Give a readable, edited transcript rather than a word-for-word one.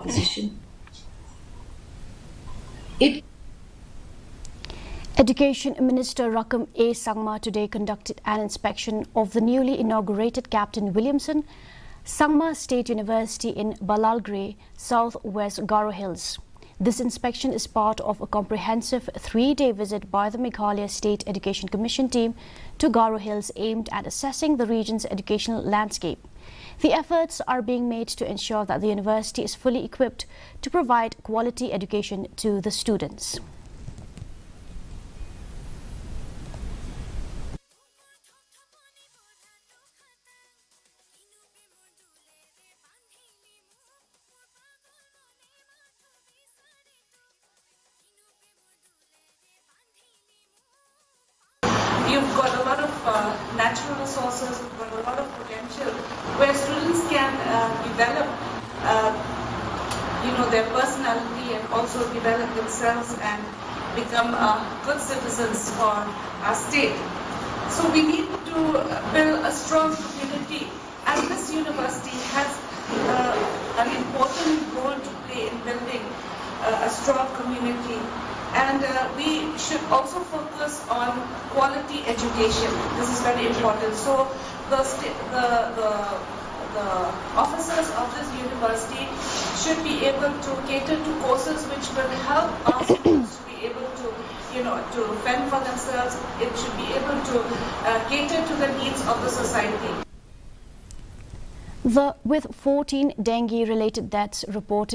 position. Education Minister Rakam A. Sangma today conducted an inspection of the newly inaugurated Captain Williamson, Sangma State University in Balalgre, southwest Garo Hills. This inspection is part of a comprehensive 3-day visit by the Meghalaya State Education Commission team to Garo Hills aimed at assessing the region's educational landscape. The efforts are being made to ensure that the university is fully equipped to provide quality education to the students. You've got a lot of natural resources, you've got a lot of potential where students can develop their personality and also develop themselves and become good citizens for our state. So we need to build a strong community, and this university has an important role to play in building a strong community. And we should also focus on quality education. This is very important. So the officers of this university should be able to cater to courses which will help our students to be able to, to fend for themselves. It should be able to cater to the needs of the society. With 14 dengue-related deaths reported